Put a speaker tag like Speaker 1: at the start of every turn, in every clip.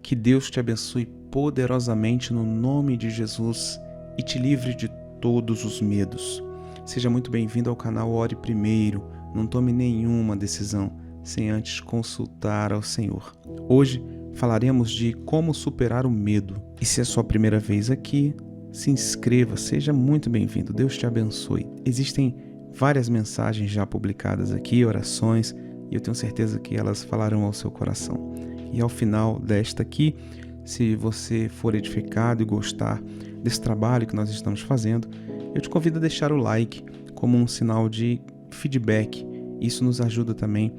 Speaker 1: Que Deus te abençoe poderosamente no nome de Jesus e te livre de todos os medos. Seja muito bem-vindo ao canal Ore Primeiro. Não tome nenhuma decisão sem antes consultar ao Senhor. Hoje falaremos de como superar o medo. E se é sua primeira vez aqui, se inscreva, seja muito bem-vindo. Deus te abençoe. Existem várias mensagens já publicadas aqui, orações, e eu tenho certeza que elas falarão ao seu coração. E ao final desta aqui, se você for edificado e gostar desse trabalho que nós estamos fazendo, eu te convido a deixar o like como um sinal de feedback. Isso nos ajuda também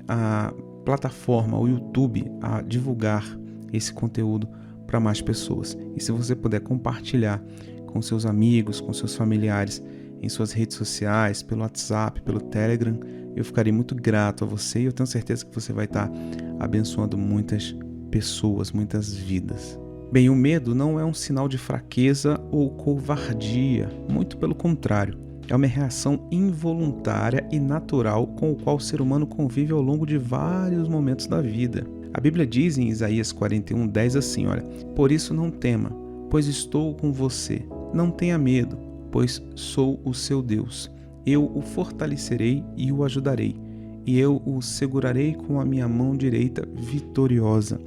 Speaker 1: a plataforma, o YouTube, a divulgar esse conteúdo para mais pessoas. E se você puder compartilhar com seus amigos, com seus familiares, em suas redes sociais, pelo WhatsApp, pelo Telegram, eu ficarei muito grato a você e eu tenho certeza que você vai estar abençoando muitas pessoas, muitas vidas. Bem, o medo não é um sinal de fraqueza ou covardia, muito pelo contrário. É uma reação involuntária e natural com o qual o ser humano convive ao longo de vários momentos da vida. A Bíblia diz em Isaías 41:10 assim, olha: "Por isso não tema, pois estou com você. Não tenha medo, pois sou o seu Deus. Eu o fortalecerei e o ajudarei, e eu o segurarei com a minha mão direita vitoriosa."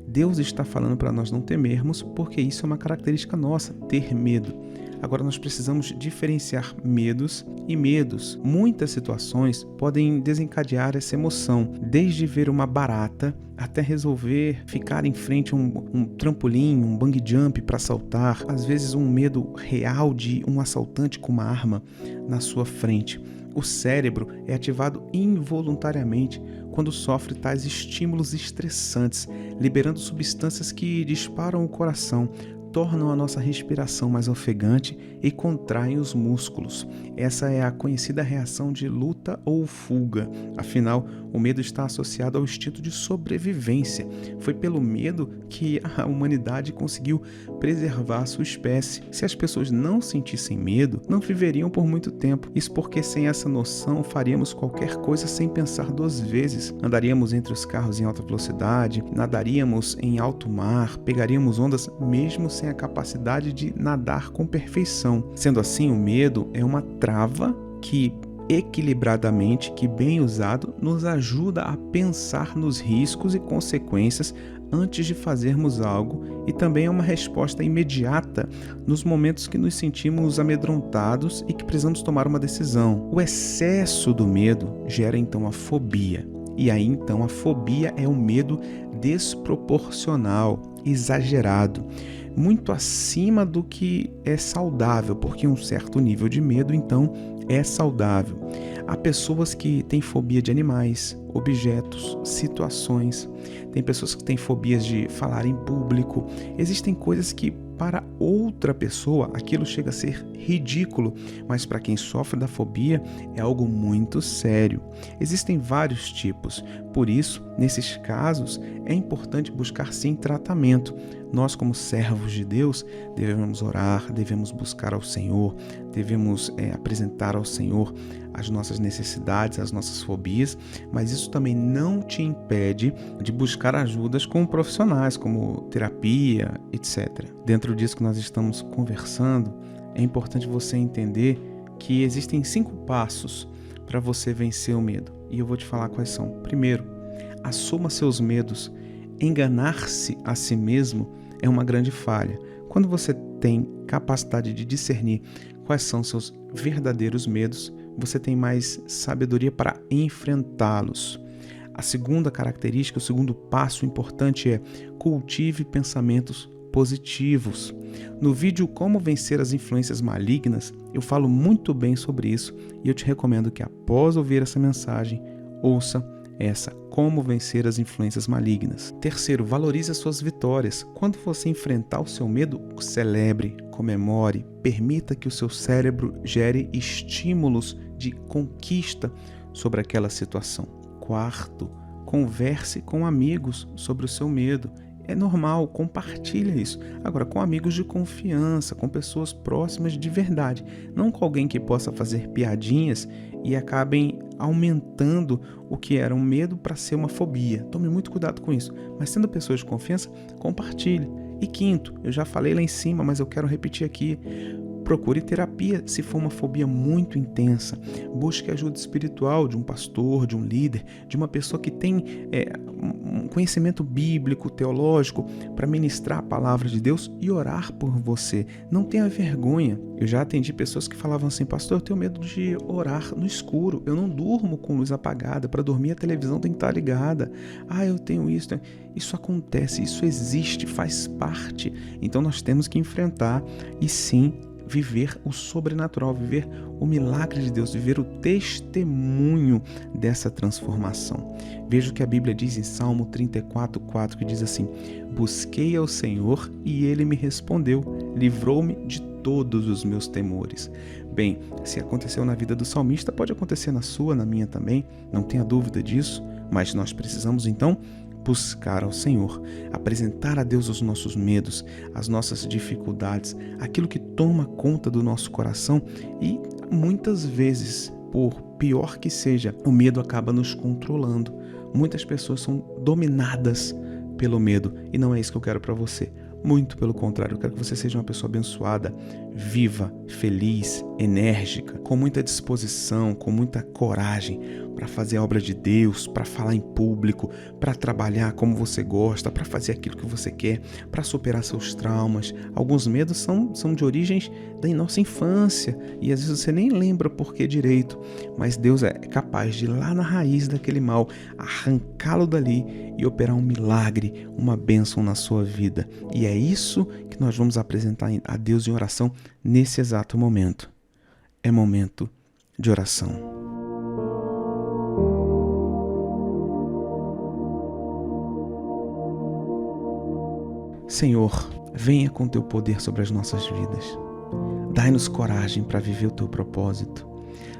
Speaker 1: Deus está falando para nós não temermos, porque isso é uma característica nossa, ter medo. Agora nós precisamos diferenciar medos e medos. Muitas situações podem desencadear essa emoção, desde ver uma barata até resolver ficar em frente a um trampolim, um bungee jump para saltar. Às vezes um medo real de um assaltante com uma arma na sua frente. O cérebro é ativado involuntariamente quando sofre tais estímulos estressantes, liberando substâncias que disparam o coração, tornam a nossa respiração mais ofegante e contraem os músculos. Essa é a conhecida reação de luta ou fuga. Afinal, o medo está associado ao instinto de sobrevivência. Foi pelo medo que a humanidade conseguiu preservar sua espécie. Se as pessoas não sentissem medo, não viveriam por muito tempo. Isso porque sem essa noção faríamos qualquer coisa sem pensar duas vezes. Andaríamos entre os carros em alta velocidade, nadaríamos em alto mar, pegaríamos ondas mesmo sem a capacidade de nadar com perfeição. Sendo assim, o medo é uma trava que equilibradamente, que bem usado, nos ajuda a pensar nos riscos e consequências antes de fazermos algo, e também é uma resposta imediata nos momentos que nos sentimos amedrontados e que precisamos tomar uma decisão. O excesso do medo gera então a fobia. E aí então a fobia é um medo desproporcional, exagerado, muito acima do que é saudável, porque um certo nível de medo então é saudável. Há pessoas que têm fobia de animais, objetos, situações. Tem pessoas que têm fobias de falar em público. Existem coisas que para outra pessoa aquilo chega a ser ridículo, mas para quem sofre da fobia é algo muito sério. Existem vários tipos, por isso, nesses casos, é importante buscar sim tratamento. Nós, como servos de Deus, devemos orar, devemos buscar ao Senhor, devemos apresentar ao Senhor as nossas necessidades, as nossas fobias, mas isso também não te impede de buscar ajudas com profissionais, como terapia, etc. Dentro disso que nós estamos conversando, é importante você entender que existem 5 passos para você vencer o medo. E eu vou te falar quais são. Primeiro, assuma seus medos. Enganar-se a si mesmo é uma grande falha. Quando você tem capacidade de discernir quais são seus verdadeiros medos, você tem mais sabedoria para enfrentá-los. A segunda característica, o segundo passo importante é cultive pensamentos positivos. No vídeo Como Vencer as Influências Malignas, eu falo muito bem sobre isso e eu te recomendo que após ouvir essa mensagem, ouça essa Como Vencer as Influências Malignas. Terceiro, valorize as suas vitórias. Quando você enfrentar o seu medo, celebre, comemore, permita que o seu cérebro gere estímulos de conquista sobre aquela situação. Quarto, converse com amigos sobre o seu medo. é normal, compartilha isso. Agora, com amigos de confiança, com pessoas próximas de verdade, não com alguém que possa fazer piadinhas e acabem aumentando o que era um medo para ser uma fobia. Tome muito cuidado com isso. Mas sendo pessoas de confiança, compartilhe. E quinto, eu já falei lá em cima, mas eu quero repetir aqui. Procure terapia se for uma fobia muito intensa. Busque ajuda espiritual de um pastor, de um líder, de uma pessoa que tem um conhecimento bíblico, teológico, para ministrar a palavra de Deus e orar por você. Não tenha vergonha. Eu já atendi pessoas que falavam assim: pastor, eu tenho medo de orar no escuro. Eu não durmo com luz apagada. Para dormir a televisão tem que estar ligada. Eu tenho isso. Isso acontece, isso existe, faz parte. Então nós temos que enfrentar e sim, viver o sobrenatural, viver o milagre de Deus, viver o testemunho dessa transformação. Veja o que a Bíblia diz em Salmo 34:4, que diz assim: busquei ao Senhor e Ele me respondeu, livrou-me de todos os meus temores. Bem, se aconteceu na vida do salmista, pode acontecer na sua, na minha também, não tenha dúvida disso, mas nós precisamos então buscar ao Senhor, apresentar a Deus os nossos medos, as nossas dificuldades, aquilo que toma conta do nosso coração e muitas vezes, por pior que seja, o medo acaba nos controlando. Muitas pessoas são dominadas pelo medo e não é isso que eu quero para você. Muito pelo contrário, eu quero que você seja uma pessoa abençoada, viva, feliz, enérgica, com muita disposição, com muita coragem para fazer a obra de Deus, para falar em público, para trabalhar como você gosta, para fazer aquilo que você quer, para superar seus traumas. Alguns medos são de origens da nossa infância e às vezes você nem lembra por que direito, mas Deus é capaz de ir lá na raiz daquele mal, arrancá-lo dali e operar um milagre, uma bênção na sua vida. E é isso que nós vamos apresentar a Deus em oração nesse exato momento. É momento de oração. Senhor, venha com teu poder sobre as nossas vidas. Dai-nos coragem para viver o teu propósito.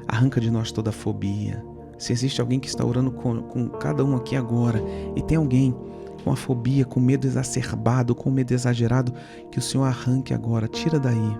Speaker 1: Arranca de nós toda a fobia. Se existe alguém que está orando com cada um aqui agora e tem alguém com a fobia, com medo exacerbado, com medo exagerado, que o Senhor arranque agora, tira daí.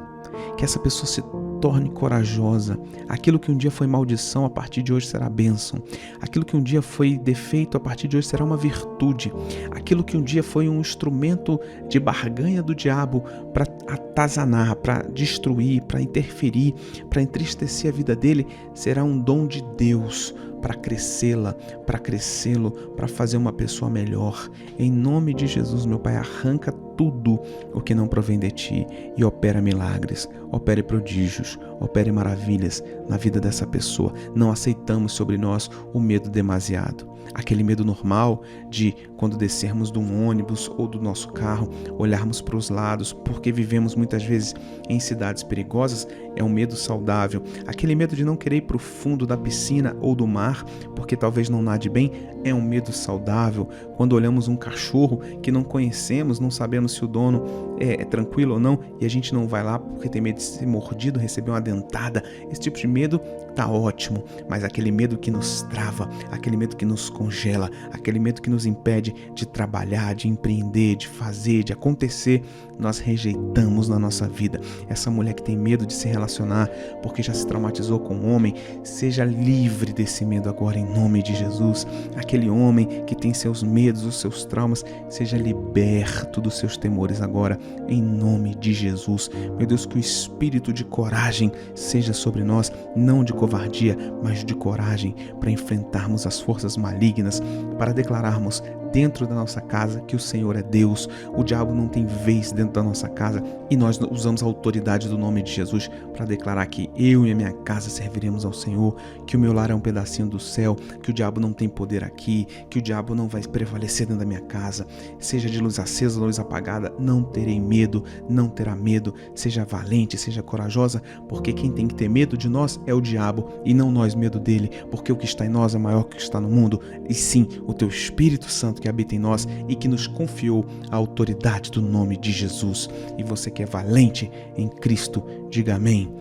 Speaker 1: Que essa pessoa se torne corajosa. Aquilo que um dia foi maldição, a partir de hoje será bênção. Aquilo que um dia foi defeito, a partir de hoje será uma virtude. Aquilo que um dia foi um instrumento de barganha do diabo para atazanar, para destruir, para interferir, para entristecer a vida dele, será um dom de Deus para crescê-la, para crescê-lo, para fazer uma pessoa melhor. Em nome de Jesus, meu Pai, arranca tudo o que não provém de Ti e opera milagres, opere prodígios, opere maravilhas na vida dessa pessoa. Não aceitamos sobre nós o medo demasiado. Aquele medo normal de, quando descermos de um ônibus ou do nosso carro, olharmos para os lados, porque vivemos muitas vezes em cidades perigosas, é um medo saudável. Aquele medo de não querer ir para o fundo da piscina ou do mar, porque talvez não nade bem, é um medo saudável. Quando olhamos um cachorro que não conhecemos, não sabemos se o dono é tranquilo ou não, e a gente não vai lá porque tem medo de ser mordido, receber uma dentada, esse tipo de medo tá ótimo, mas aquele medo que nos trava, aquele medo que nos congela, aquele medo que nos impede de trabalhar, de empreender, de fazer, de acontecer, nós rejeitamos na nossa vida. Essa mulher que tem medo de se relacionar porque já se traumatizou com um homem, seja livre desse medo agora em nome de Jesus. Aquele homem que tem seus medos, os seus traumas, seja liberto dos seus temores agora em nome de Jesus. Meu Deus, que o espírito de coragem seja sobre nós, não de covardia, mas de coragem para enfrentarmos as forças malignas, para declararmos dentro da nossa casa que o Senhor é Deus, o diabo não tem vez dentro da nossa casa e nós usamos a autoridade do nome de Jesus para declarar que eu e a minha casa serviremos ao Senhor, que o meu lar é um pedacinho do céu, que o diabo não tem poder aqui, que o diabo não vai prevalecer dentro da minha casa, seja de luz acesa ou luz apagada, não terei medo, não terá medo, seja valente, seja corajosa, porque quem tem que ter medo de nós é o diabo e não nós medo dele, porque o que está em nós é maior que o que está no mundo, e sim, o teu Espírito Santo que habita em nós e que nos confiou a autoridade do nome de Jesus. E você que é valente em Cristo, diga amém,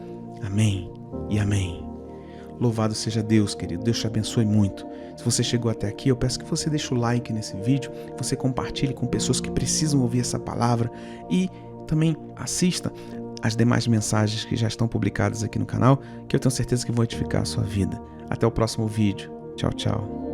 Speaker 1: amém e amém. Louvado seja Deus, querido. Deus te abençoe muito. Se você chegou até aqui, eu peço que você deixe o like nesse vídeo, que você compartilhe com pessoas que precisam ouvir essa palavra e também assista as demais mensagens que já estão publicadas aqui no canal, que eu tenho certeza que vão edificar a sua vida. Até o próximo vídeo. Tchau, tchau.